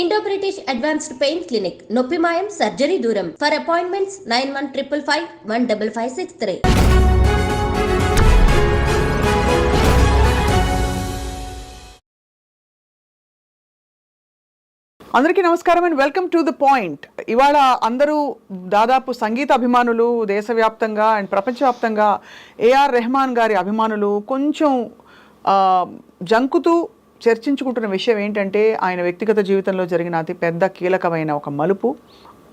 Indo British advanced pain clinic, నొప్పి మాయం, surgery దూరం. For appointments 9155556563. అందరికీ నమస్కారం and welcome to the point. ఇవాళ అందరూ దాదాపు సంగీత అభిమానులు దేశవ్యాప్తంగా అండ్ ప్రపంచవ్యాప్తంగా ఏఆర్ రెహమాన్ గారి అభిమానులు కొంచెం జంకుతూ చర్చించుకుంటున్న విషయం ఏంటంటే ఆయన వ్యక్తిగత జీవితంలో జరిగిన అతి పెద్ద కీలకమైన ఒక మలుపు,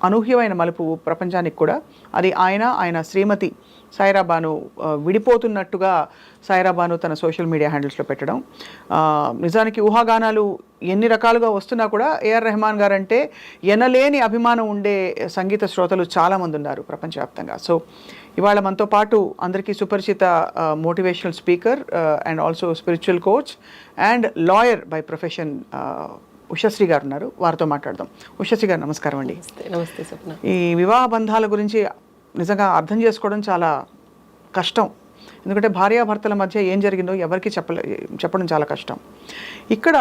అనూహ్యమైన మలుపు ప్రపంచానికి కూడా. అది ఆయన శ్రీమతి సాయిరా బాను విడిపోతున్నట్టుగా సాయిరా బాను తన సోషల్ మీడియా హ్యాండిల్స్లో పెట్టడం. నిజానికి ఊహాగానాలు ఎన్ని రకాలుగా వస్తున్నా కూడా ఏఆర్ రెహమాన్ గారు అంటే ఎనలేని అభిమానం ఉండే సంగీత శ్రోతలు చాలామంది ఉన్నారు ప్రపంచవ్యాప్తంగా. సో ఇవాళ మనతో పాటు అందరికీ సుపరిచిత motivational speaker and also spiritual coach and lawyer by profession Ushashri garu ఉన్నారు. వారితో మాట్లాడదాం. ఉషశ్రీ గారు నమస్కారం అండి. నమస్తే స్వప్న. ఈ వివాహ బంధాల గురించి నిజంగా అర్థం చేసుకోవడం చాలా కష్టం. ఎందుకంటే భార్యాభర్తల మధ్య ఏం జరిగిందో ఎవరికి చెప్పడం చాలా కష్టం. ఇక్కడ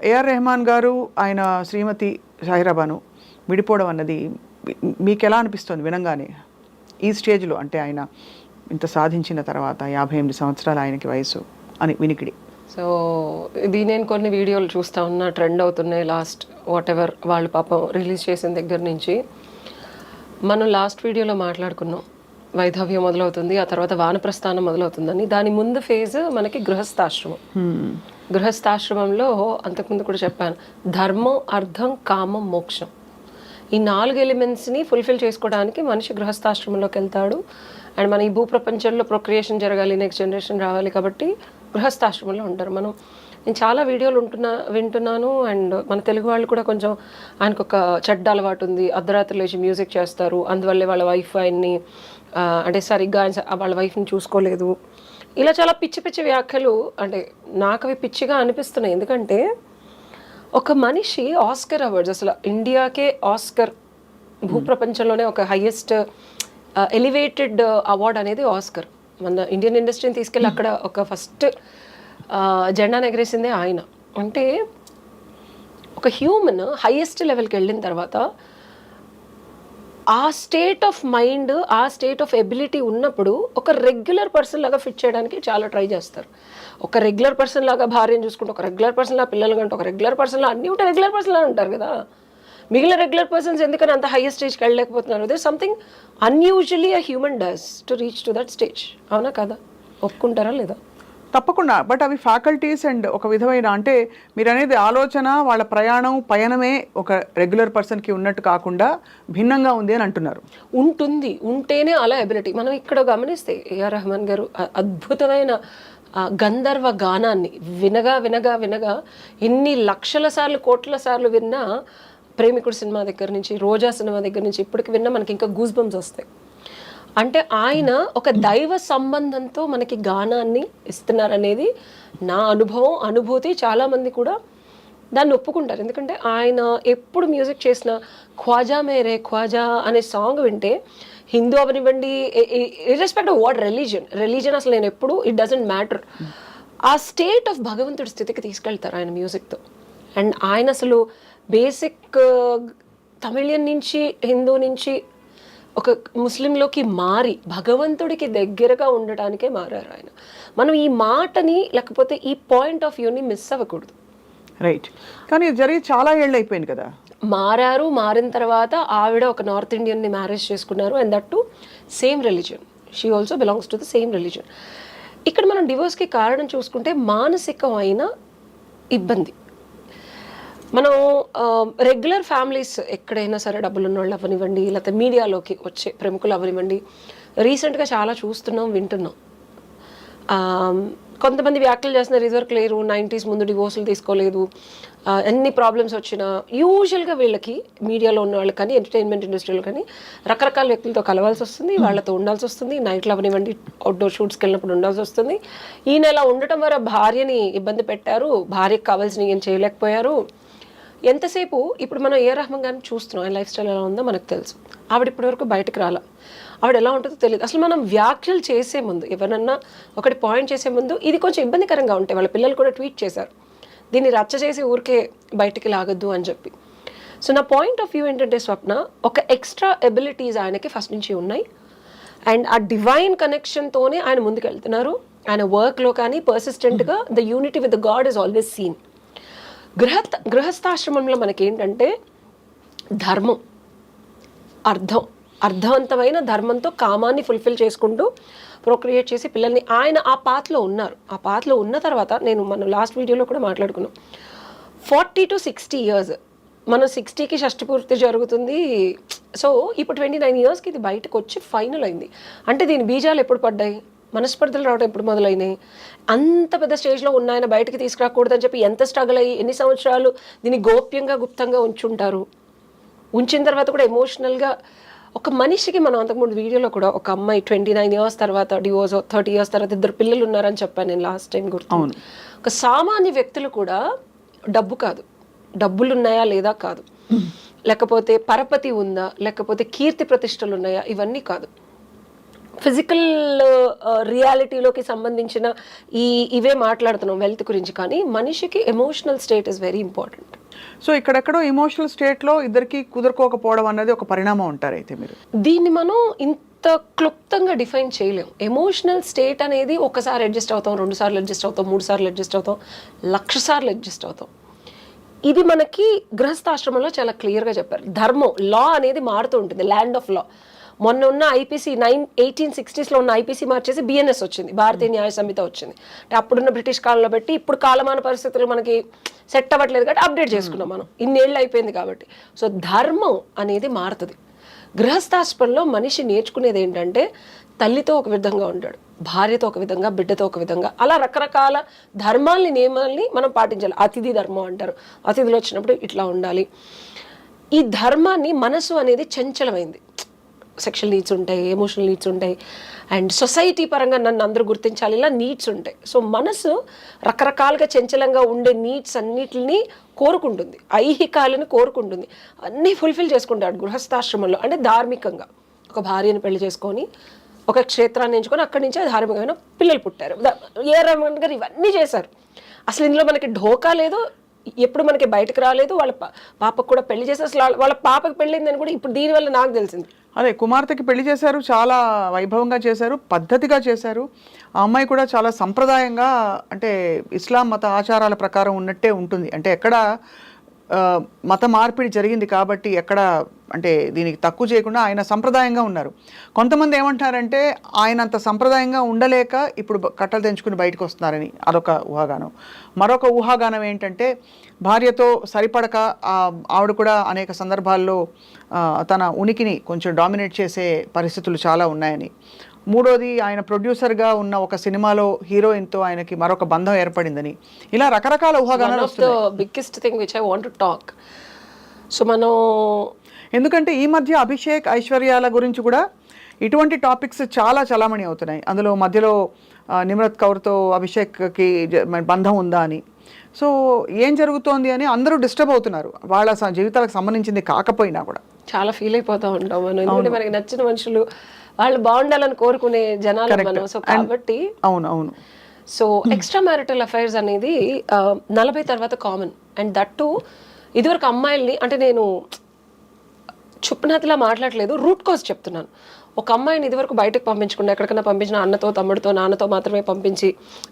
ఏఆర్ రెహమాన్ గారు ఆయన శ్రీమతి సాయిరా బాను విడిపోవడం అన్నది మీకు ఎలా అనిపిస్తుంది వినంగానే ఈ స్టేజ్లో? అంటే ఆయన ఇంత సాధించిన తర్వాత 58 సంవత్సరాలు ఆయనకి వయసు అని వినికిడి. సో ఇది నేను కొన్ని వీడియోలు చూస్తూ ఉన్నా, ట్రెండ్ అవుతున్నాయి లాస్ట్ వాటెవర్ వాళ్ళు పాపం రిలీజ్ చేసిన దగ్గర నుంచి. మనం లాస్ట్ వీడియోలో మాట్లాడుకున్నాం వైధవ్యం మొదలవుతుంది, ఆ తర్వాత వానప్రస్థానం మొదలవుతుందని. దాని ముందు ఫేజ్ మనకి గృహస్థాశ్రమం. గృహస్థాశ్రమంలో అంతకుముందు కూడా చెప్పాను, ధర్మం, అర్థం, కామం, మోక్షం, ఈ 4 ఎలిమెంట్స్ని ఫుల్ఫిల్ చేసుకోవడానికి మనిషి గృహస్థాశ్రమంలోకి వెళ్తాడు. అండ్ మన ఈ భూప్రపంచంలో ప్రొక్రియేషన్ జరగాలి, నెక్స్ట్ జనరేషన్ రావాలి కాబట్టి గృహస్థాశ్రమంలో ఉంటారు. నేను చాలా వీడియోలు వింటున్నాను. అండ్ మన తెలుగు వాళ్ళు కూడా కొంచెం ఆయనకు ఒక చెడ్డ అలవాటు ఉంది, అర్ధరాత్రి లేచి మ్యూజిక్ చేస్తారు, అందువల్లే వాళ్ళ వైఫ్ ఆయన్ని అంటే సరిగ్గా వాళ్ళ వైఫ్ని చూసుకోలేదు, ఇలా చాలా పిచ్చి పిచ్చి వ్యాఖ్యలు. అంటే నాకు అవి పిచ్చిగా అనిపిస్తున్నాయి. ఎందుకంటే ఒక మనిషి ఆస్కర్ అవార్డ్స్, అసలు ఇండియాకే ఆస్కర్, భూప్రపంచంలోనే ఒక హైయెస్ట్ ఎలివేటెడ్ అవార్డ్ అనేది ఆస్కర్. మన ఇండియన్ ఇండస్ట్రీని తీసుకెళ్ళి అక్కడ ఒక ఫస్ట్ జెండాను ఎగరేసిందే ఆయన. అంటే ఒక హ్యూమన్ హైయెస్ట్ లెవెల్కి వెళ్ళిన తర్వాత ఆ స్టేట్ ఆఫ్ మైండ్, ఆ స్టేట్ ఆఫ్ ఎబిలిటీ ఉన్నప్పుడు ఒక రెగ్యులర్ పర్సన్ లాగా ఫిట్ చేయడానికి చాలా ట్రై చేస్తారు. ఒక రెగ్యులర్ పర్సన్ లాగా భార్యను చూసుకుంటే, ఒక రెగ్యులర్ పర్సన్ లాగా పిల్లలు కంటే, ఒక రెగ్యులర్ పర్సన్ లాగా అన్నీ ఉంటే రెగ్యులర్ పర్సన్ లాగా ఉంటారు కదా. మిగిలిన రెగ్యులర్ పర్సన్స్ ఎందుకని అంత హైయెస్ట్ స్టేజ్కి వెళ్ళలేకపోతున్నారు? They something unusually a human does to reach to that stage. అవునా కదా? ఒప్పుకుంటారా లేదా? తప్పకుండా. బట్ అవి ఫ్యాకల్టీస్ అండ్ ఒక విధమైన, అంటే మీరు అనేది ఆలోచన, వాళ్ళ పయనమే ఒక రెగ్యులర్ పర్సన్కి ఉన్నట్టు కాకుండా భిన్నంగా ఉంది అని అంటున్నారు. ఉంటుంది, ఉంటేనే అలా ఎబిలిటీ. మనం ఇక్కడ గమనిస్తే ఏఆర్ రెహమాన్ గారు అద్భుతమైన గంధర్వ గానాన్ని వినగా వినగా వినగా ఎన్ని లక్షల సార్లు, కోట్ల సార్లు విన్నా, ప్రేమికుడు సినిమా దగ్గర నుంచి, రోజా సినిమా దగ్గర నుంచి ఇప్పటికి విన్నా మనకి ఇంకా గూస్ బంప్స్ వస్తాయి. అంటే ఆయన ఒక దైవ సంబంధంతో మనకి గానాన్ని ఇస్తున్నారనేది నా అనుభూతి. చాలామంది కూడా దాన్ని ఒప్పుకుంటారు. ఎందుకంటే ఆయన ఎప్పుడు మ్యూజిక్ చేసిన ఖ్వాజా మేరే ఖ్వాజా అనే సాంగ్ వింటే, హిందూ అవనివ్వండి, ఇర్రెస్పెక్ట్ ఆఫ్ వాట్ రిలీజన్ అసలు నేను ఎప్పుడు, ఇట్ డజంట్ మ్యాటర్, ఆ స్టేట్ ఆఫ్ భగవంతుడి స్థితికి తీసుకెళ్తారు ఆయన మ్యూజిక్తో. అండ్ ఆయన అసలు బేసిక్ తమిళియన్ నుంచి, హిందూ నుంచి ఒక ముస్లింలోకి మారి భగవంతుడికి దగ్గరగా ఉండటానికే మారారు ఆయన. మనం ఈ మాటని, లేకపోతే ఈ పాయింట్ ఆఫ్ వ్యూని మిస్ అవ్వకూడదు. రైట్. కానీ జరిగి చాలా ఏళ్ళు అయిపోయింది కదా. మారిన తర్వాత ఆవిడ ఒక నార్త్ ఇండియన్ని మ్యారేజ్ చేసుకున్నారు. And that to same religion. She also belongs to the same religion. ఇక్కడ మనం డివోర్స్కి కారణం చూసుకుంటే మానసికమైన ఇబ్బంది. మనం రెగ్యులర్ ఫ్యామిలీస్ ఎక్కడైనా సరే, డబ్బులు ఉన్న వాళ్ళు అవనివ్వండి, లేకపోతే మీడియాలోకి వచ్చే ప్రముఖులు అవనివ్వండి, రీసెంట్గా చాలా చూస్తున్నాం, వింటున్నాం. కొంతమంది వ్యాఖ్యలు చేస్తున్నారు, ఇదివరకు లేరు, 90s ముందు డివోర్సులు తీసుకోలేదు, ఎన్ని ప్రాబ్లమ్స్ వచ్చినా యూజువల్గా వీళ్ళకి మీడియాలో ఉన్న వాళ్ళకి కానీ, ఎంటర్టైన్మెంట్ ఇండస్ట్రీలో కానీ రకరకాల వ్యక్తులతో కలవాల్సి వస్తుంది, వాళ్ళతో ఉండాల్సి వస్తుంది, నైట్లో అవనివ్వండి, అవుట్డోర్ షూట్స్కి వెళ్ళినప్పుడు ఉండాల్సి వస్తుంది. ఈయన ఇలా ఉండటం వల్ల భార్యని ఇబ్బంది పెట్టారు, భార్యకు కావాల్సినవి ఏం చేయలేకపోయారు. ఎంతసేపు ఇప్పుడు మనం ఏఆర్ రెహమాన్ గారిని చూస్తున్నాం, ఆయన లైఫ్ స్టైల్ ఎలా ఉందో మనకు తెలుసు. ఆవిడ ఇప్పటివరకు బయటకు రాలా, ఆవిడ ఎలా ఉంటుందో తెలియదు. అసలు మనం వ్యాఖ్యలు చేసే ముందు, ఎవరన్నా ఒకటి పాయింట్ చేసే ముందు ఇది కొంచెం ఇబ్బందికరంగా ఉంటాయి. వాళ్ళ పిల్లలు కూడా ట్వీట్ చేశారు, దీన్ని రచ్చ చేసి ఊరికే బయటికి లాగద్దు అని చెప్పి. సో నా పాయింట్ ఆఫ్ వ్యూ ఏంటంటే స్వప్న, ఒక ఎక్స్ట్రా ఎబిలిటీస్ ఆయనకి ఫస్ట్ నుంచి ఉన్నాయి. అండ్ ఆ డివైన్ కనెక్షన్తోనే ఆయన ముందుకు వెళ్తున్నారు. ఆయన వర్క్లో కానీ పర్సిస్టెంట్గా the unity with the god is always seen. గృహస్థాశ్రమంలో మనకేంటంటే ధర్మం, అర్థవంతమైన ధర్మంతో కామాన్ని ఫుల్ఫిల్ చేసుకుంటూ ప్రొక్రియేట్ చేసి పిల్లల్ని ఆయన ఆ పాత్లో ఉన్నారు. ఆ పాత్లో ఉన్న తర్వాత మనం లాస్ట్ వీడియోలో కూడా మాట్లాడుకున్నాం, 40 to 60 years, మనం 60కి షష్టి పూర్తి జరుగుతుంది. సో ఇప్పుడు 29 yearsకి ఇది బయటకు వచ్చి ఫైనల్ అయింది. అంటే దీని బీజాలు ఎప్పుడు పడ్డాయి, మనస్పర్ధలు రావడం ఎప్పుడు మొదలైనాయి, అంత పెద్ద స్టేజ్లో ఉన్న ఆయన బయటకు తీసుకురాకూడదని చెప్పి ఎంత స్ట్రగుల్ అయ్యి ఎన్ని సంవత్సరాలు దీన్ని గోప్యంగా గుప్తంగా ఉంచుంటారు. ఉంచిన తర్వాత కూడా ఎమోషనల్గా ఒక మనిషికి, మనం అంతకుముందు వీడియోలో కూడా ఒక అమ్మాయి 29 years తర్వాత డివోర్స్, 30 years తర్వాత 2 పిల్లలు ఉన్నారని చెప్పాను నేను లాస్ట్ టైం గుర్తు. ఒక సామాన్య వ్యక్తులు కూడా డబ్బు కాదు, డబ్బులు ఉన్నాయా లేదా కాదు, లేకపోతే పరపతి ఉందా, లేకపోతే కీర్తి ప్రతిష్టలు ఉన్నాయా, ఇవన్నీ కాదు. ఫిజికల్ రియాలిటీలోకి సంబంధించిన ఇవే మాట్లాడుతున్నాం వెల్త్ గురించి, కానీ మనిషికి emotional state is very important. So ఇక్కడెక్కడో ఎమోషనల్ స్టేట్లో ఇద్దరికి కుదురుకోకపోవడం అనేది ఒక పరిణామం అంటారు అయితే మీరు? దీన్ని మనం ఇంత క్లుప్తంగా డిఫైన్ చేయలేం. ఎమోషనల్ స్టేట్ అనేది ఒకసారి అడ్జస్ట్ అవుతాం, 2 సార్లు అడ్జస్ట్ అవుతాం, 3 సార్లు అడ్జస్ట్ అవుతాం, 1,00,000 సార్లు అడ్జస్ట్ అవుతాం. ఇది మనకి గృహస్థాశ్రమంలో చాలా క్లియర్గా చెప్పారు. ధర్మం, లా అనేది మారుతూ ఉంటుంది, ల్యాండ్ ఆఫ్ లా. మొన్న ఉన్న ఐపీసీ 1860s ఉన్న ఐపీసీ మార్చేసి బిఎన్ఎస్ వచ్చింది, భారతీయ న్యాయ సంహిత వచ్చింది. అంటే అప్పుడున్న బ్రిటిష్ కాలంలో బట్టి ఇప్పుడు కాలమాన పరిస్థితులు మనకి సెట్ అవ్వట్లేదు కాబట్టి అప్డేట్ చేసుకున్నాం మనం, ఇన్నేళ్ళు అయిపోయింది కాబట్టి. సో ధర్మం అనేది మారుతుంది. గృహస్థాశ్రమంలో మనిషి నేర్చుకునేది ఏంటంటే తల్లితో ఒక విధంగా ఉంటాడు, భార్యతో ఒక విధంగా, బిడ్డతో ఒక విధంగా, అలా రకరకాల ధర్మాల్ని, నియమాల్ని మనం పాటించాలి. అతిథి ధర్మం అంటారు, అతిథులు వచ్చినప్పుడు ఇట్లా ఉండాలి. ఈ ధర్మాన్ని, మనసు అనేది చంచలమైంది, సెక్షువల్ నీడ్స్ ఉంటాయి, ఎమోషనల్ నీడ్స్ ఉంటాయి, అండ్ సొసైటీ పరంగా నన్ను అందరూ గుర్తించాలి, ఇలా నీడ్స్ ఉంటాయి. సో మనసు రకరకాలుగా చంచలంగా ఉండే నీడ్స్ అన్నిటిని కోరుకుంటుంది, ఐహికాలను కోరుకుంటుంది, అన్నీ ఫుల్ఫిల్ చేసుకుంటాడు గృహస్థాశ్రమంలో. అంటే ధార్మికంగా ఒక భార్యను పెళ్లి చేసుకొని ఒక క్షేత్రాన్ని ఎంచుకొని అక్కడి నుంచే ధార్మికమైన పిల్లలు పుట్టారు. ఏఆర్ రెహమాన్ గారు ఇవన్నీ చేశారు. అసలు ఇందులో మనకి ఢోకా లేదు, ఎప్పుడు మనకి బయటకు రాలేదు. వాళ్ళ పాపకు కూడా పెళ్లి చేసి, అసలు వాళ్ళ పాపకు పెళ్ళిందని కూడా ఇప్పుడు దీనివల్ల నాకు తెలిసింది. అదే, కుమార్తెకి పెళ్లి చేశారు, చాలా వైభవంగా చేశారు, పద్ధతిగా చేశారు. ఆ అమ్మాయి కూడా చాలా సంప్రదాయంగా, అంటే ఇస్లాం మత ఆచారాల ప్రకారం ఉన్నట్టే ఉంటుంది. అంటే ఎక్కడ మత మార్పిడి జరిగింది కాబట్టి ఎక్కడ అంటే దీనికి తక్కువ చేయకుండా ఆయన సంప్రదాయంగా ఉన్నారు. కొంతమంది ఏమంటారంటే ఆయన అంత సంప్రదాయంగా ఉండలేక ఇప్పుడు కట్టలు తెంచుకుని బయటకు వస్తున్నారని, అదొక ఊహాగానం. మరొక ఊహాగానం ఏంటంటే భార్యతో సరిపడక ఆవిడ కూడా అనేక సందర్భాల్లో తన ఉనికిని కొంచెం డామినేట్ చేసే పరిస్థితులు చాలా ఉన్నాయని. మూడోది, ఆయన ప్రొడ్యూసర్గా ఉన్న ఒక సినిమాలో హీరోయిన్తో ఆయనకి మరొక బంధం ఏర్పడిందని. ఇలా రకరకాల ఊహాగానాలు వస్తున్నాయి. Biggest thing which I want to talk. So మనం ఎందుకంటే ఈ మధ్య అభిషేక్, ఐశ్వర్యాల గురించి కూడా ఇటువంటి టాపిక్స్ చాలా చలామణి అవుతున్నాయి. అందులో మధ్యలో నిమ్రత్ కౌర్తో అభిషేక్కి బంధం ఉందా అని. సో ఏం జరుగుతోంది అని అందరూ డిస్టర్బ్ అవుతున్నారు, వాళ్ళ జీవితాలకు సంబంధించింది కాకపోయినా కూడా. చాలా ఫీల్ అయిపోతూ ఉంటాం మనం, ఎందుకంటే మనకి నచ్చిన మనుషులు వాళ్ళు బాగుండాలని కోరుకునే జనాలు మనం. సో కాబట్టి అవును. సో ఎక్స్ట్రా మ్యారిటల్ అఫైర్స్ అనేది 40 తర్వాత కామన్. అండ్ దట్ టు ఇదివరకు అమ్మాయిల్ని, అంటే నేను చుప్పనాతిలా మాట్లాడలేదు, రూట్ కాజ్ చెప్తున్నాను. ఒక అమ్మాయిని ఇదివరకు బయటకు పంపించకుండా ఎక్కడికైనా పంపించిన అన్నతో, తమ్ముడితో, నాన్నతో మాత్రమే పంపించి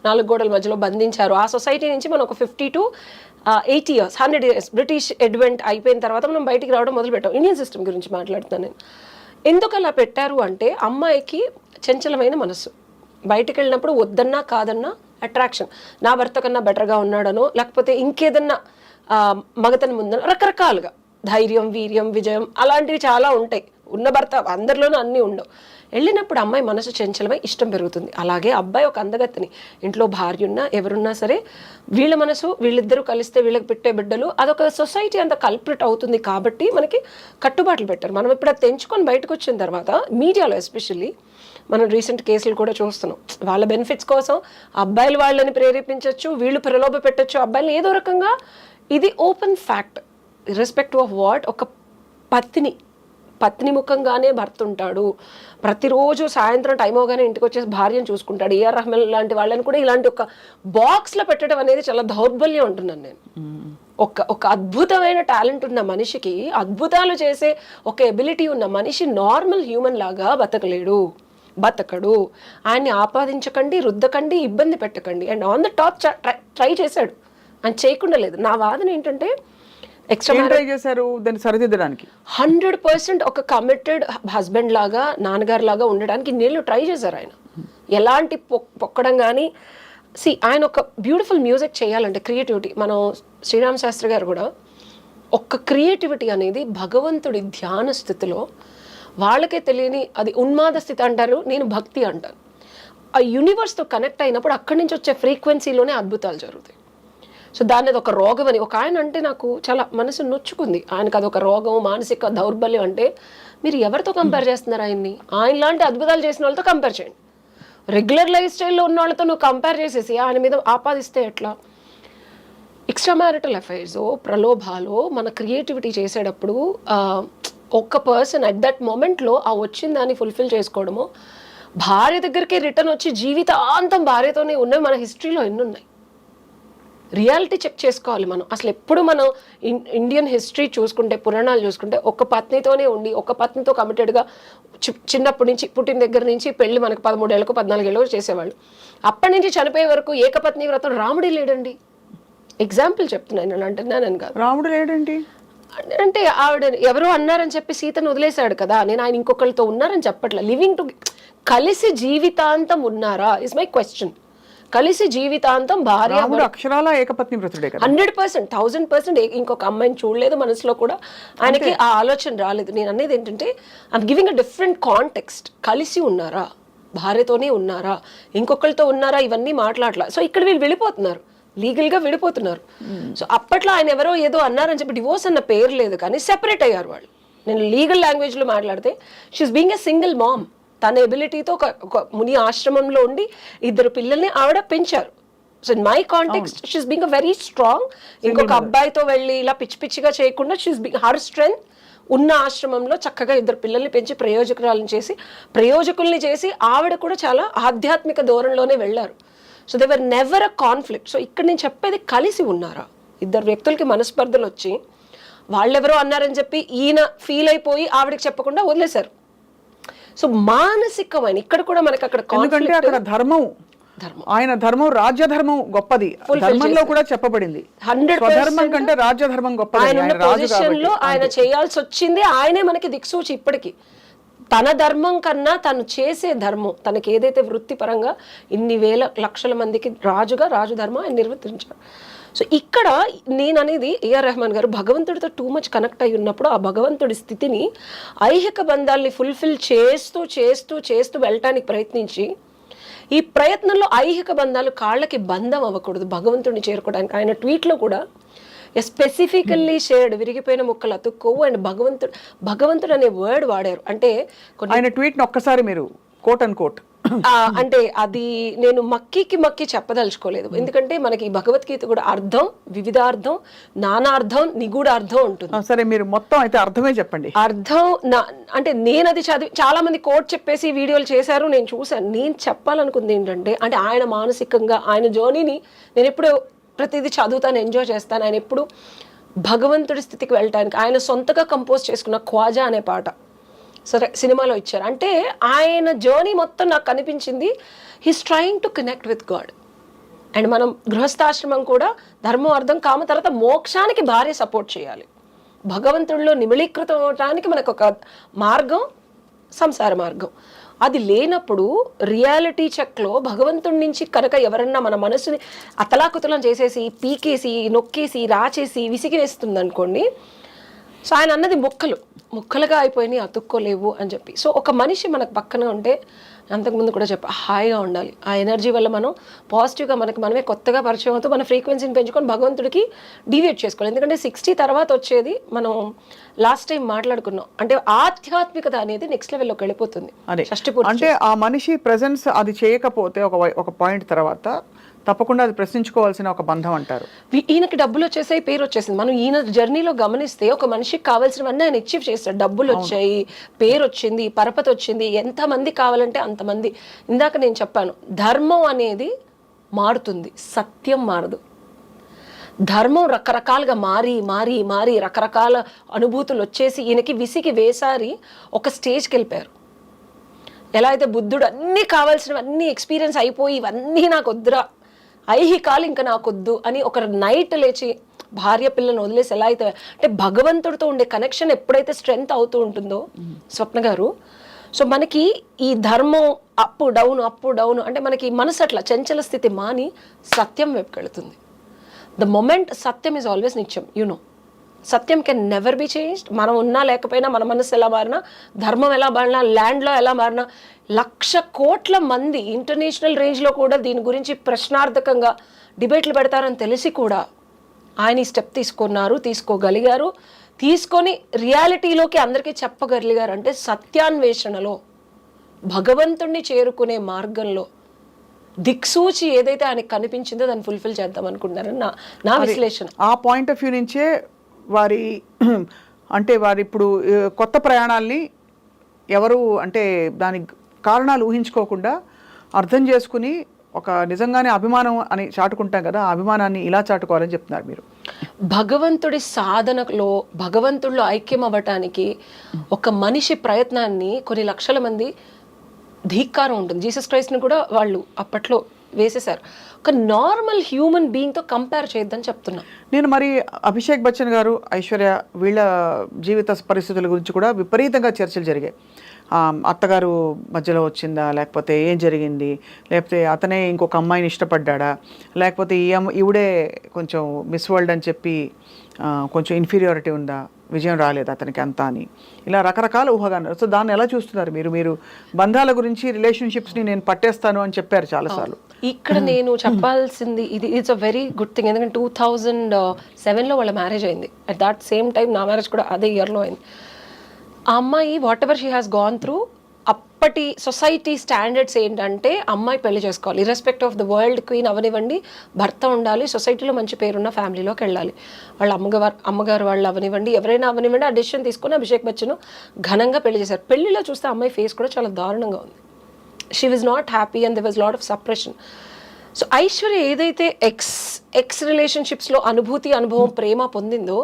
4 గోడల మధ్యలో బంధించారు. ఆ సొసైటీ నుంచి మనం ఒక 50 to 80 years, 100 years British advent అయిపోయిన తర్వాత మనం బయటికి రావడం మొదలుపెట్టాం. ఇండియన్ సిస్టమ్ గురించి మాట్లాడుతున్నాను నేను. ఎందుకు అలా పెట్టారు అంటే అమ్మాయికి చంచలమైన మనసు, బయటికి వెళ్ళినప్పుడు వద్దన్నా కాదన్నా అట్రాక్షన్, నా భర్త కన్నా బెటర్గా ఉన్నాడనో, లేకపోతే ఇంకేదన్నా మగతనం ఉందనో, రకరకాలుగా ధైర్యం, వీర్యం, విజయం అలాంటివి చాలా ఉంటాయి. ఉన్న భర్త అందరిలోనూ అన్నీ ఉండవు. వెళ్ళినప్పుడు అమ్మాయి మనసు చంచలమై ఇష్టం పెరుగుతుంది. అలాగే అబ్బాయి ఒక అందగత్తెని, ఇంట్లో భార్య ఉన్నా ఎవరున్నా సరే వీళ్ళ మనసు, వీళ్ళిద్దరూ కలిస్తే వీళ్ళకి పెట్టే బిడ్డలు, అదొక సొసైటీ అంత కల్ప్రిట్ అవుతుంది. కాబట్టి మనకి కట్టుబాట్లు పెట్టారు. మనం ఇప్పుడు అది తెంచుకొని బయటకు వచ్చిన తర్వాత మీడియాలో ఎస్పెషల్లీ మనం రీసెంట్ కేసులు కూడా చూస్తున్నాం. వాళ్ళ బెనిఫిట్స్ కోసం అబ్బాయిలు వాళ్ళని ప్రేరేపించవచ్చు, వీళ్ళు ప్రలోభ పెట్టచ్చు అబ్బాయిలు ఏదో రకంగా. ఇది open fact. Irrespective of what, ఒక పత్ని ముఖంగానే భర్త ఉంటాడు. ప్రతిరోజు సాయంత్రం టైం అవగానే ఇంటికి వచ్చేసి భార్యను చూసుకుంటాడు. ఏఆర్ రెహమాన్ లాంటి వాళ్ళని కూడా ఇలాంటి ఒక బాక్స్లో పెట్టడం అనేది చాలా దౌర్బల్యం అంటున్నాను నేను. ఒక అద్భుతమైన టాలెంట్ ఉన్న మనిషికి, అద్భుతాలు చేసే ఒక ఎబిలిటీ ఉన్న మనిషి నార్మల్ హ్యూమన్ లాగా బతకడు. ఆయన్ని ఆపాదించకండి, రుద్దకండి, ఇబ్బంది పెట్టకండి. And on the top try చేశాడు, ఆయన చేయకుండా లేదు. నా వాదన ఏంటంటే ఎక్స్ట్రా ట్రై చేశారు దాన్ని సరిదిద్దడానికి. 100% ఒక కమిటెడ్ హస్బెండ్ లాగా, నాన్నగారు లాగా ఉండడానికి నీళ్ళు ట్రై చేశారు ఆయన. ఎలాంటి పొక్కడం కానీ ఆయన ఒక బ్యూటిఫుల్ మ్యూజిక్ చేయాలంటే క్రియేటివిటీ, మనం శ్రీరామ్ శాస్త్రి గారు కూడా ఒక్క క్రియేటివిటీ అనేది భగవంతుడి ధ్యాన స్థితిలో వాళ్ళకే తెలియని, అది ఉన్మాద స్థితి అంటారు, నేను భక్తి అంటాను. ఆ యూనివర్స్తో కనెక్ట్ అయినప్పుడు అక్కడి నుంచి వచ్చే ఫ్రీక్వెన్సీలోనే అద్భుతాలు జరుగుతాయి. సో దాన్ని అది ఒక రోగం అని ఒక ఆయన అంటే నాకు చాలా మనసు నొచ్చుకుంది. ఆయనకు అది ఒక రోగం, మానసిక దౌర్బల్యం అంటే మీరు ఎవరితో కంపేర్ చేస్తున్నారు ఆయన్ని? ఆయన లాంటి అద్భుతాలు చేసిన వాళ్ళతో కంపేర్ చేయండి. రెగ్యులర్ లైఫ్ స్టైల్లో ఉన్న వాళ్ళతో నువ్వు కంపేర్ చేసేసి ఆయన మీద ఆపాదిస్తే ఎట్లా? ఎక్స్ట్రా మ్యారిటల్ అఫైర్స్, ప్రలోభాలు, మన క్రియేటివిటీ చేసేటప్పుడు ఒక్క పర్సన్ అట్ దట్ మూమెంట్లో ఆ వచ్చిన దాన్ని ఫుల్ఫిల్ చేసుకోవడము, భార్య దగ్గరికి రిటర్న్ వచ్చి జీవితాంతం భార్యతోనే ఉన్నవి మన హిస్టరీలో ఎన్ని ఉన్నాయి. రియాలిటీ చెక్ చేసుకోవాలి మనం. అసలు ఎప్పుడు మనం ఇండియన్ హిస్టరీ చూసుకుంటే, పురాణాలు చూసుకుంటే ఒక పత్నితోనే ఉండి, ఒక పత్నితో కమిటెడ్గా చిన్నప్పటి నుంచి, పుట్టిన దగ్గర నుంచి పెళ్లి మనకు 13 ఏళ్ళకు 14 ఏళ్ళకు చేసేవాళ్ళు. అప్పటి నుంచి చనిపోయే వరకు ఏకపత్ని వ్రతం. రాముడే లేడండి. ఎగ్జాంపుల్ చెప్తున్నాను, నేను అంటున్నానని కాదు. రాముడు లేడండి అంటే ఆవిడ ఎవరో అన్నారని చెప్పి సీతను వదిలేశాడు కదా. నేను ఆయన ఇంకొకరితో ఉన్నారని చెప్పట్లే. లివింగ్ టు కలిసి జీవితాంతం ఉన్నారా ఇస్ మై క్వశ్చన్. కలిసి జీవితాంతం భార్య అక్షరాల ఏకపత్ని వ్రతుడే కదా. 100%, 1000% ఇంకొక అమ్మాయిని చూడలేదు, మనసులో కూడా ఆయనకి ఆ ఆలోచన రాలేదు. నేను అనేది ఏంటంటే I'm giving a different context. కలిసి ఉన్నారా, భార్యతోనే ఉన్నారా, ఇంకొకరితో ఉన్నారా, ఇవన్నీ మాట్లాడలా. సో ఇక్కడ వీళ్ళు వెళ్ళిపోతున్నారు, లీగల్గా విడిపోతున్నారు. సో అప్పట్లో ఆయన ఎవరో ఏదో అన్నారని చెప్పి డివోర్స్ అన్న పేరు లేదు, కానీ సెపరేట్ అయ్యారు వాళ్ళు. నేను లీగల్ లాంగ్వేజ్లో మాట్లాడితే she's being a single mom. తన ఎబిలిటీతో ఒక ముని ఆశ్రమంలో ఉండి 2 పిల్లల్ని ఆవిడ పెంచారు. So in my context she's being a very strong. ఇంకొక అబ్బాయితో వెళ్ళి ఇలా పిచ్చిగా చేయకుండా షీఈస్ బీయింగ్ హర్ స్ట్రెంగ్త్. ఉన్న ఆశ్రమంలో చక్కగా 2 పిల్లల్ని పెంచి ప్రయోజకుల్ని చేసి ఆవిడ కూడా చాలా ఆధ్యాత్మిక ధోరణిలోనే వెళ్ళారు. So they were never a conflict. So ఇక్కడ నేను చెప్పేది కలిసి ఉన్నారా. 2 వ్యక్తులకి మనస్పర్ధలు వచ్చి వాళ్ళెవరో అన్నారని చెప్పి ఈయన ఫీల్ అయిపోయి ఆవిడకి చెప్పకుండా వదిలేశారు. సో మానసికమైన ఇక్కడ కూడా మనకి అక్కడ అక్కడ ధర్మం, ఆయన ధర్మం, రాజ్యధర్మం గొప్పది. ధర్మంలో కూడా చెప్పబడింది 100% కంటే రాజ్యధర్మం గొప్పది. ఆయన చేయాల్సి వచ్చింది. ఆయనే మనకి దిక్సూచి. ఇప్పటికీ తన ధర్మం కన్నా తను చేసే ధర్మం, తనకి ఏదైతే వృత్తిపరంగా ఇన్ని వేల లక్షల మందికి రాజు ధర్మం ఆయన నిర్వర్తించారు. సో ఇక్కడ నేను అనేది ఏఆర్ రెహమాన్ గారు భగవంతుడితో టూ మచ్ కనెక్ట్ అయి ఉన్నప్పుడు ఆ భగవంతుడి స్థితిని, ఐహిక బంధాలని ఫుల్ఫిల్ చేస్తూ వెళ్ళటానికి ప్రయత్నించి, ఈ ప్రయత్నంలో ఐహిక బంధాలు కాళ్ళకి బంధం అవ్వకూడదు భగవంతుడిని చేరుకోవడానికి. ఆయన ట్వీట్లో కూడా స్పెసిఫికల్లీ షేర్డ్, విరిగిపోయిన ముక్కలు అతుక్కోవు అండ్ భగవంతుడు అనే వర్డ్ వాడారు. అంటే ఆయన ట్వీట్ని ఒక్కసారి మీరు కోట్ అండ్ కోట్ అంటే అది నేను మక్కి చెప్పదలుచుకోలేదు. ఎందుకంటే మనకి భగవద్గీత కూడా అర్థం, వివిధార్థం, నానార్థం, నిగూఢార్థం ఉంటుంది. సరే మీరు మొత్తం అయితే అర్థమే చెప్పండి. అర్థం అంటే నేను అది చదివి, చాలా మంది కోట్ చెప్పేసి వీడియోలు చేశారు, నేను చూసాను. నేను చెప్పాలనుకుంది ఏంటంటే, అంటే ఆయన మానసికంగా ఆయన జర్నీని నేను ఎప్పుడు ప్రతిదీ చదువుతాను, ఎంజాయ్ చేస్తాను. ఆయన ఎప్పుడు భగవంతుడి స్థితికి వెళ్ళటానికి ఆయన సొంతగా కంపోజ్ చేసుకున్న ఖ్వాజా అనే పాట సరే సినిమాలో ఇచ్చారు. అంటే ఆయన జర్నీ మొత్తం నాకు కనిపించింది, he's trying to connect with God. And మనం గృహస్థాశ్రమం కూడా ధర్మం, అర్థం, కామ, తర్వాత మోక్షానికి భార్య సపోర్ట్ చేయాలి. భగవంతుడిలో నిమిళీకృతం అవడానికి మనకు ఒక మార్గం సంసార మార్గం. అది లేనప్పుడు రియాలిటీ చెక్లో భగవంతుడి నుంచి కనుక ఎవరన్నా మన మనసుని అతలాకుతలం చేసేసి, పీకేసి, నొక్కేసి, రాచేసి, విసిగి వేస్తుంది అనుకోండి. సో ఆయన అన్నది ముక్కలుగా అయిపోయినాయి, అతుక్కోలేవు అని చెప్పి. సో ఒక మనిషి మనకు పక్కన ఉంటే, అంతకుముందు కూడా హాయిగా ఉండాలి. ఆ ఎనర్జీ వల్ల మనం పాజిటివ్గా మనమే కొత్తగా పరిచయం అవుతూ మన ఫ్రీక్వెన్సీని పెంచుకొని భగవంతుడికి డీవియేట్ చేసుకోవాలి. ఎందుకంటే 60 తర్వాత వచ్చేది, మనం లాస్ట్ టైం మాట్లాడుకున్నాం, అంటే ఆధ్యాత్మికత అనేది నెక్స్ట్ లెవెల్లోకి వెళ్ళిపోతుంది. అంటే ఆ మనిషి ప్రెజెన్స్ అది చేయకపోతే ఒక పాయింట్ తర్వాత తప్పకుండా అది ప్రశ్నించుకోవాల్సిన ఒక బంధం అంటారు. ఈయనకి డబ్బులు వచ్చేసాయి, పేరు వచ్చేసింది. మనం ఈయన జర్నీలో గమనిస్తే ఒక మనిషికి కావాల్సినవన్నీ ఆయన అచీవ్ చేస్తాడు. డబ్బులు వచ్చాయి, పేరు వచ్చింది, పరపతి వచ్చింది, ఎంతమంది కావాలంటే అంతమంది. ఇందాక నేను చెప్పాను, ధర్మం అనేది మారుతుంది, సత్యం మారదు. ధర్మం రకరకాలుగా మారి రకరకాల అనుభూతులు వచ్చేసి ఈయనకి విసిగి వేసారి ఒక స్టేజ్కి వెళ్ళిపోయారు. ఎలా అయితే బుద్ధుడు అన్నీ కావాల్సినవన్నీ ఎక్స్పీరియన్స్ అయిపోయి ఇవన్నీ నాకు వద్దురా, ఐహికాలు ఇంకా నాకొద్దు అని ఒక నైట్ లేచి భార్య పిల్లలను వదిలేసి ఎలా అయితే అంటే భగవంతుడితో ఉండే కనెక్షన్ ఎప్పుడైతే స్ట్రెంగ్త్ అవుతూ ఉంటుందో స్వప్న గారు, సో మనకి ఈ ధర్మం అప్ డౌన్ అంటే మనకి మనసు అట్లా చంచల స్థితి మాని సత్యం వైపుకి వెళుతుంది. The moment Satyam is always నిత్యం, సత్యం కెన్ నెవర్ బి చేంజ్డ్. మనం ఉన్నా లేకపోయినా మన మనసు ఎలా మారినా, ధర్మం ఎలా మారినా, ల్యాండ్లో ఎలా మారినా, 1,00,000 కోట్ల మంది ఇంటర్నేషనల్ రేంజ్లో కూడా దీని గురించి ప్రశ్నార్థకంగా డిబేట్లు పెడతారని తెలిసి కూడా ఆయన ఈ స్టెప్ తీసుకోగలిగారు. తీసుకొని రియాలిటీలోకి అందరికీ చెప్పగలిగారు. అంటే సత్యాన్వేషణలో, భగవంతుణ్ణి చేరుకునే మార్గంలో దిక్సూచి ఏదైతే ఆయనకు కనిపించిందో దాన్ని ఫుల్ఫిల్ చేద్దాం అనుకుంటున్నారని నా విశ్లేషణ. ఆ పాయింట్ ఆఫ్ వ్యూ నుంచే వారి ఇప్పుడు కొత్త ప్రయాణాల్ని ఎవరు అంటే దాని కారణాలు ఊహించుకోకుండా అర్థం చేసుకుని ఒక నిజంగానే అభిమానం అని చాటుకుంటాం కదా, ఆ అభిమానాన్ని ఇలా చాటుకోవాలని చెప్తున్నారు మీరు. భగవంతుడి సాధనలో, భగవంతుడిలో ఐక్యం అవ్వటానికి ఒక మనిషి ప్రయత్నాన్ని కొన్ని లక్షల మంది ధిక్కారం ఉంటుంది. జీసస్ క్రైస్ట్ని కూడా వాళ్ళు అప్పట్లో వేసేశారు. ఒక నార్మల్ హ్యూమన్ బీయింగ్తో కంపేర్ చేయొద్దని చెప్తున్నా నేను. మరి అభిషేక్ బచ్చన్ గారు, ఐశ్వర్య వీళ్ళ జీవిత పరిస్థితుల గురించి కూడా విపరీతంగా చర్చలు జరిగాయి. అత్తగారు మధ్యలో వచ్చిందా, లేకపోతే ఏం జరిగింది, లేకపోతే అతనే ఇంకొక అమ్మాయిని ఇష్టపడ్డా, లేకపోతే ఈవిడే కొంచెం మిస్ వరల్డ్ అని చెప్పి కొంచెం ఇన్ఫీరియారిటీ ఉందా, విజయం రాలేదు అతనికి అంతా అని, ఇలా రకరకాల ఊహగానాలు. సో దాన్ని ఎలా చూస్తున్నారు మీరు? బంధాల గురించి, రిలేషన్షిప్స్ని నేను పట్టేస్తాను అని చెప్పారు చాలాసార్లు. ఇక్కడ నేను చెప్పాల్సింది it's a very good thing. ఎందుకంటే 2007లో వాళ్ళ మ్యారేజ్ అయింది. అట్ దాట్ సేమ్ టైం నా మ్యారేజ్ కూడా అదే ఇయర్లో అయింది. ఆ అమ్మాయి what ever she has gone through, అప్పటి సొసైటీ స్టాండర్డ్స్ ఏంటంటే అమ్మాయి పెళ్లి చేసుకోవాలి, ఇర్రెస్పెక్ట్ ఆఫ్ ద వరల్డ్ క్వీన్ అవనివ్వండి, భర్త ఉండాలి, సొసైటీలో మంచి పేరున్న ఫ్యామిలీలోకి వెళ్ళాలి, వాళ్ళ అమ్మగారు వాళ్ళు అవనివ్వండి, ఎవరైనా అవనివ్వండి, ఆ డెసిషన్ తీసుకొని అభిషేక్ బచ్చన్ ఘనంగా పెళ్లి చేశారు. పెళ్లిలో చూస్తే అమ్మాయి ఫేస్ కూడా చాలా దారుణంగా ఉంది. She was not happy and there was lot of suppression. So Aishwarya ఏదైతే ఎక్స్ రిలేషన్షిప్స్లో అనుభవం, ప్రేమ పొందిందో,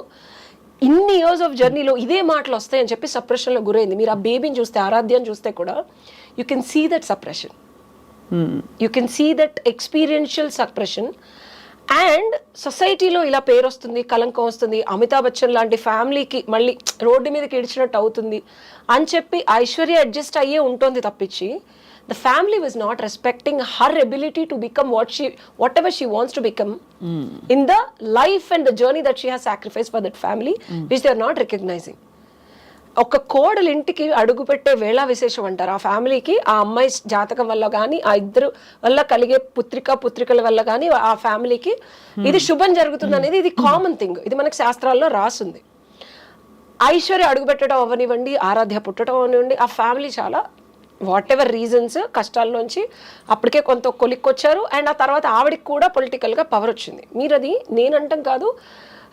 ఇన్ని ఇయర్స్ ఆఫ్ జర్నీలో ఇదే మాటలు వస్తాయని చెప్పి సప్రెషన్లో గురైంది. మీరు ఆ బేబీని చూస్తే, ఆరాధ్యాన్ని చూస్తే కూడా you can see that suppression, you can see that experiential suppression. And సొసైటీలో ఇలా పేరు వస్తుంది, కలంకం వస్తుంది, అమితాబ్ బచ్చన్ లాంటి ఫ్యామిలీకి మళ్ళీ రోడ్డు మీదకి ఇడిచినట్టు అవుతుంది అని చెప్పి ఐశ్వర్య అడ్జస్ట్ అయ్యే ఉంటుంది తప్పించి, the family was not respecting her ability to become whatever she wants to become in the life and the journey that she has sacrificed for that family, which they are not recognizing. ఒక కోడలు ఇంటికి అడుగు పెట్టే వేళ విశేషం అంటారు. ఆ ఫ్యామిలీకి ఆ అమ్మాయి జాతకం వల్ల కానీ, ఆ ఇద్దరు వల్ల కలిగే పుత్రికల వల్ల కానీ ఆ ఫ్యామిలీకి ఇది శుభం జరుగుతుంది అనేది ఇది కామన్ థింగ్. ఇది మనకి శాస్త్రాల్లో రాసుంది. ఐశ్వర్య అడుగు పెట్టడం అవనివ్వండి, ఆరాధ్య పుట్టడం అవనివ్వండి, ఆ ఫ్యామిలీ చాలా వాట్ ఎవర్ రీజన్స్ కష్టాల్లోంచి అప్పటికే కొంత కొలిక్కొచ్చారు. అండ్ ఆ తర్వాత ఆవిడకి కూడా పొలిటికల్గా పవర్ వచ్చింది. మీరు అది నేనంటాం కాదు,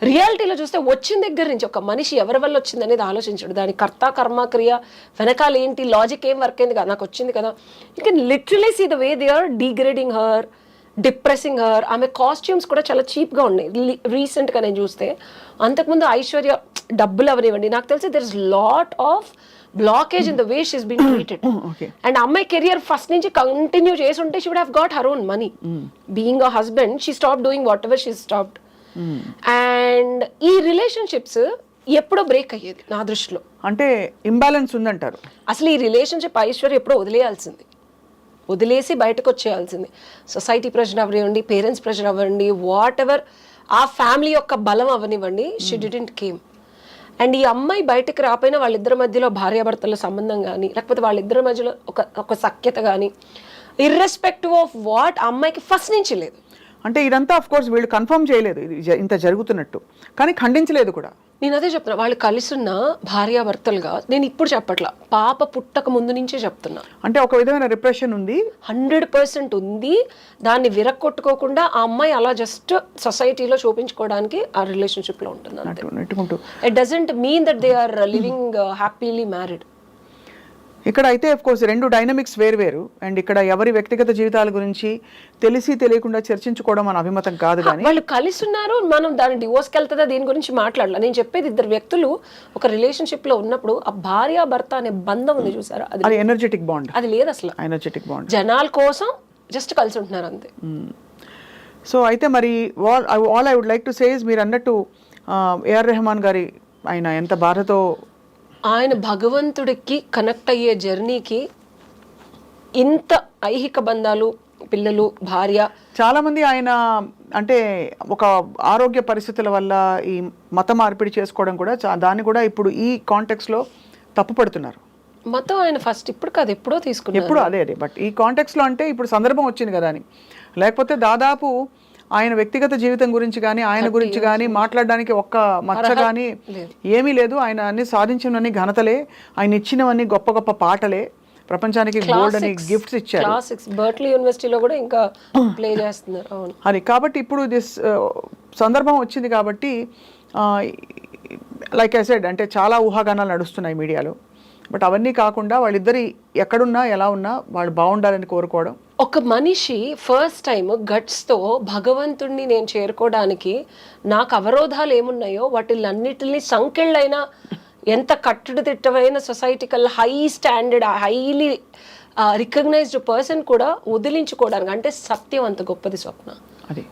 రియాలిటీలో చూస్తే వచ్చిన దగ్గర నుంచి ఒక మనిషి ఎవరి వల్ల వచ్చింది అనేది ఆలోచించాడు. దాని కర్త కర్మ క్రియ వెనకాల ఏంటి, లాజిక్ ఏం వర్క్ అయింది కదా, నాకు వచ్చింది కదా. You can literally see the way they are degrading her, depressing her. ఆమె కాస్ట్యూమ్స్ కూడా చాలా చీప్గా ఉన్నాయి రీసెంట్గా నేను చూస్తే. అంతకుముందు ఐశ్వర్య డబ్బులు అవనివ్వండి, నాకు తెలిసి there is lot of blockage in the way she's been treated. And అమ్మాయి కెరియర్ ఫస్ట్ నుంచి కంటిన్యూ చేసి ఉంటే she would have got her own money. Being a husband she stop doing whatever she stopped. And ఈ రిలేషన్షిప్స్ ఎప్పుడో break అయ్యేది నా దృష్టిలో. అంటే ఇంబ్యాలెన్స్ ఉందంటారు. అసలు ఈ రిలేషన్షిప్ ఐశ్వర్య ఎప్పుడో వదిలేసి బయటకు వచ్చేయాల్సింది. సొసైటీ ప్రెషర్ అవ్వండి, పేరెంట్స్ ప్రెషర్ అవ్వండి, వాట్ ఎవర్ ఆ ఫ్యామిలీ యొక్క బలం అవనివ్వండి, షీ డిడెంట్ కేమ్. అండ్ ఈ అమ్మాయి బయటకు రాపోయినా వాళ్ళిద్దరి మధ్యలో భార్యాభర్తల సంబంధం కానీ, లేకపోతే వాళ్ళిద్దరి మధ్యలో ఒక సఖ్యత కానీ, ఇర్రెస్పెక్టివ్ ఆఫ్ వాట్ అమ్మాయికి ఫస్ట్ నుంచి లేదు. అంటే ఇదంతా ఆఫ్ కోర్స్ వీళ్ళు కన్ఫర్మ్ చేయలేదు ఇంత జరుగుతున్నట్టు, కానీ ఖండించలేదు కూడా. నేను అదే చెప్తున్నా, వాళ్ళు కలిసిన భార్యాభర్తలుగా నేను ఇప్పుడు చెప్పట్లా, పాప పుట్టక ముందు నుంచే చెప్తున్నా. అంటే ఒక విధమైన రిప్రెషన్ ఉంది, 100% ఉంది. దాన్ని విరక్కొట్టుకోకుండా ఆ అమ్మాయి అలా జస్ట్ సొసైటీలో చూపించుకోవడానికి ఆ రిలేషన్షిప్లో ఉంటుంది. It doesn't mean that they are living happily married. ఇక్కడ అయితే ఆఫ్ కోర్స్ రెండు డైనమిక్స్ వేరు అండ్ ఇక్కడ ఎవరి వ్యక్తిగత జీవితాల గురించి తెలిసి తెలియకుండా చర్చించుకోవడం మన అభిమతం కాదు. కానీ వాళ్ళు కలిసి ఉన్నారు, మనం దాని డివోర్స్కి వెళ్తుందా దీని గురించి మాట్లాడాలి. నేను చెప్పేది ఇద్దరు వ్యక్తులు ఒక రిలేషన్షిప్ లో ఉన్నప్పుడు ఆ భార్య భర్త అనే బంధం ఉంది చూసారా, అది ఎనర్జెటిక్ బాండ్, అది లేదు అసలు. ఎనర్జెటిక్ బాండ్ జనాల కోసం జస్ట్ కలిసి ఉంటున్నారు అంతే. సో అయితే మరి all I would like to say is మీరు అన్నట్టు ఏఆర్ రెహమాన్ గారి ఆయన ఎంత బాధతో ఆయన భగవంతుడికి కనెక్ట్ అయ్యే జర్నీకి ఇంత ఐహిక బంధాలు, పిల్లలు, భార్య, చాలా మంది ఆయన అంటే ఒక ఆరోగ్య పరిస్థితుల వల్ల ఈ మత మార్పిడి చేసుకోవడం కూడా దాన్ని కూడా ఇప్పుడు ఈ కాంటెక్స్ లో తప్పు పడుతున్నారు. మతం ఆయన ఫస్ట్ ఇప్పుడు కాదు ఎప్పుడో తీసుకున్నారు. ఎప్పుడు అదే బట్ ఈ కాంటెక్స్ లో అంటే ఇప్పుడు సందర్భం వచ్చింది కదా అని, లేకపోతే దాదాపు ఆయన వ్యక్తిగత జీవితం గురించి కానీ ఆయన గురించి కానీ మాట్లాడడానికి ఒక్క మచ్చ కానీ ఏమీ లేదు. ఆయన అన్ని సాధించినవన్నీ ఘనతలే, ఆయన ఇచ్చినవన్నీ గొప్ప గొప్ప పాటలే, ప్రపంచానికి గోల్డ్ అని గిఫ్ట్స్ ఇచ్చారు. క్లాసిక్స్ బర్క్లీ యూనివర్సిటీలో కూడా ఇంకా ప్లే చేస్తున్నారు. అవును, అది కాబట్టి ఇప్పుడు దిస్ సందర్భం వచ్చింది కాబట్టి లైక్ ఐ సెడ్ అంటే చాలా ఊహాగానాలు నడుస్తున్నాయి మీడియాలో. బట్ అవన్నీ కాకుండా వాళ్ళిద్దరి ఎక్కడున్నా ఎలా ఉన్నా వాళ్ళు బాగుండాలని కోరుకోవడం. ఒక మనిషి ఫస్ట్ టైం గట్స్తో భగవంతుడిని నేను చేరుకోవడానికి నాకు అవరోధాలు ఏమున్నాయో వాటిలన్నిటిని సంకెళ్ళైనా ఎంత కట్టుదిట్టమైన societal high standard highly recognised person కూడా వదిలించుకోవడానికి, అంటే సత్యం అంత గొప్పది స్వప్న. అది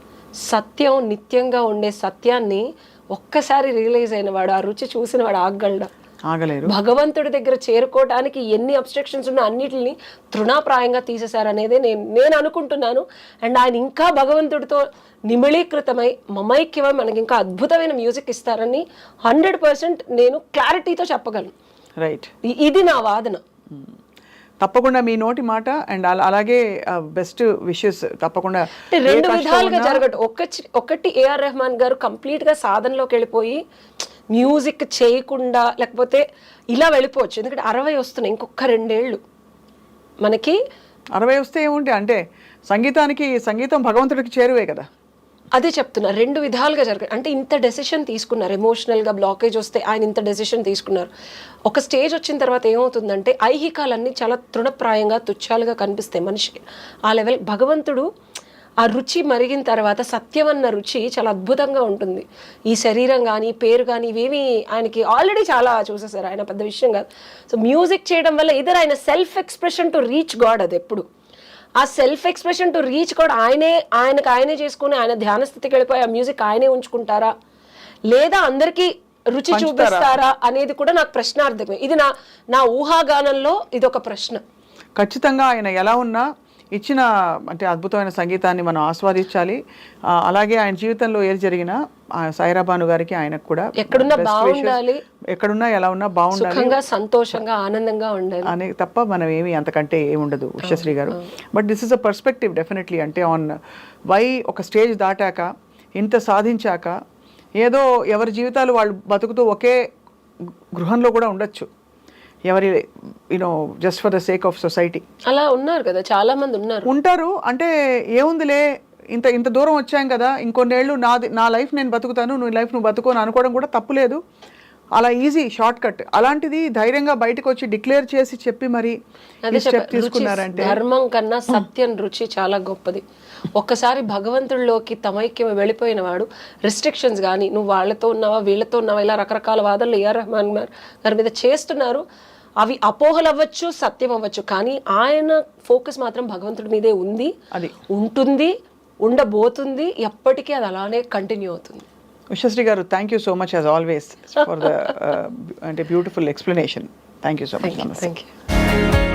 సత్యం నిత్యంగా ఉండే సత్యాన్ని ఒక్కసారి రియలైజ్ అయిన వాడు, ఆ రుచి చూసిన వాడు ఆగలేరు. భగవంతుడి దగ్గర చేరుకోవడానికి ఎన్ని అబ్స్ట్రక్షన్స్ ఉన్నా అన్నిటిని తృణాప్రాయంగా తీసేశారనేదే నేను అనుకుంటున్నాను. అండ్ ఆయన ఇంకా భగవంతుడితో నిమిళీకృతమై మమైక్యమై మనకి ఇంకా అద్భుతమైన మ్యూజిక్ ఇస్తారని 100% నేను క్లారిటీతో చెప్పగలను. రైట్, ఇది నా వాదన. తప్పకుండా మీ నోటి మాట అండ్ అలాగే బెస్ట్ విషెస్ తప్పకుండా. రెండు విధాలుగా జరగదు. ఒకటి ఏఆర్ రెహమాన్ గారు కంప్లీట్ గా సాధనలోకి వెళ్ళిపోయి మ్యూజిక్ చేయకుండా లేకపోతే ఇలా వెళ్ళిపోవచ్చు. ఎందుకంటే 60 వస్తున్నాయి, ఇంకొక 2 ఏళ్ళు మనకి. 60 వస్తే ఏముంటే అంటే సంగీతం భగవంతుడికి చేరువే కదా. అదే చెప్తున్నా, 2 విధాలుగా జరగదు. అంటే ఇంత డెసిషన్ తీసుకున్నారు, ఎమోషనల్గా బ్లాకేజ్ వస్తే ఆయన ఇంత డెసిషన్ తీసుకున్నారు. ఒక స్టేజ్ వచ్చిన తర్వాత ఏమవుతుందంటే ఐహికాలన్నీ చాలా తృణప్రాయంగా తుచ్చాలుగా కనిపిస్తాయి మనిషికి. ఆ లెవెల్ భగవంతుడు ఆ రుచి మరిగిన తర్వాత సత్యం అన్న రుచి చాలా అద్భుతంగా ఉంటుంది. ఈ శరీరం కానీ పేరు కానీ ఇవేమి ఆయనకి ఆల్రెడీ చాలా చూసేసారు, ఆయన పెద్ద విషయం కాదు. సో మ్యూజిక్ చేయడం వల్ల ఇద్దరు ఆయన self expression to reach God. అది ఎప్పుడు ఆ self expression to reach God ఆయనే చేసుకుని ఆయన ధ్యాన స్థితికి వెళ్ళిపోయి ఆ మ్యూజిక్ ఆయనే ఉంచుకుంటారా లేదా అందరికీ రుచి చూపిస్తారా అనేది కూడా నాకు ప్రశ్నార్థకమే. ఇది నా ఊహాగానంలో ఇది ఒక ప్రశ్న. ఖచ్చితంగా ఆయన ఎలా ఉన్నా ఇచ్చిన అంటే అద్భుతమైన సంగీతాన్ని మనం ఆస్వాదించాలి. అలాగే ఆయన జీవితంలో ఏది జరిగినా సాయిరా భాను గారికి ఆయనకు కూడా ఎక్కడున్నా బాగుండాలి, ఎక్కడున్నా ఎలా ఉన్నా బాగుండాలి, సంతోషంగా ఆనందంగా ఉండాలి అనే తప్ప మనం ఏమి అంతకంటే ఏముండదు ఉషశ్రీ గారు. But this is a perspective definitely. అంటే ఆన్ వై ఒక స్టేజ్ దాటాక ఇంత సాధించాక ఏదో ఎవరి జీవితాలు వాళ్ళు బతుకుతూ ఒకే గృహంలో కూడా ఉండొచ్చు, ఎవరి just for the sake of society అలా ఉన్నారు కదా, చాలా మంది ఉంటారు. అంటే ఏముందిలే ఇంత దూరం వచ్చాం కదా, ఇంకొన్నేళ్ళు నా లైఫ్ నేను బతుకుతాను, నువ్వు లైఫ్ నువ్వు బతుకోని అనుకోవడం కూడా తప్పులేదు. అలా ఈజీ షార్ట్ కట్. అలాంటిది ధైర్యంగా బయటకు వచ్చి డిక్లేర్ చేసి చెప్పి మరి స్టెప్ తీసుకున్నారంటే ధర్మం కన్నా సత్యం రుచి చాలా గొప్పది. ఒక్కసారి భగవంతుడిలోకి తమైక్యం వెళ్ళిపోయిన వాడు రిస్ట్రిక్షన్స్ కానీ నువ్వు వాళ్ళతో ఉన్నావా వీళ్ళతో ఉన్నావా ఇలా రకరకాల వాదనలు ఏఆర్ రెహమాన్ గారి మీద చేస్తున్నారు. అవి అపోహలు అవ్వచ్చు, సత్యం అవ్వచ్చు, కానీ ఆయన ఫోకస్ మాత్రం భగవంతుడి మీదే ఉంది, అది ఉంటుంది, ఉండబోతుంది, ఎప్పటికీ అది అలానే కంటిన్యూ అవుతుంది. Ushashri garu, thank you so much as always for the అంటే beautiful explanation. Thank you so much. Thank you.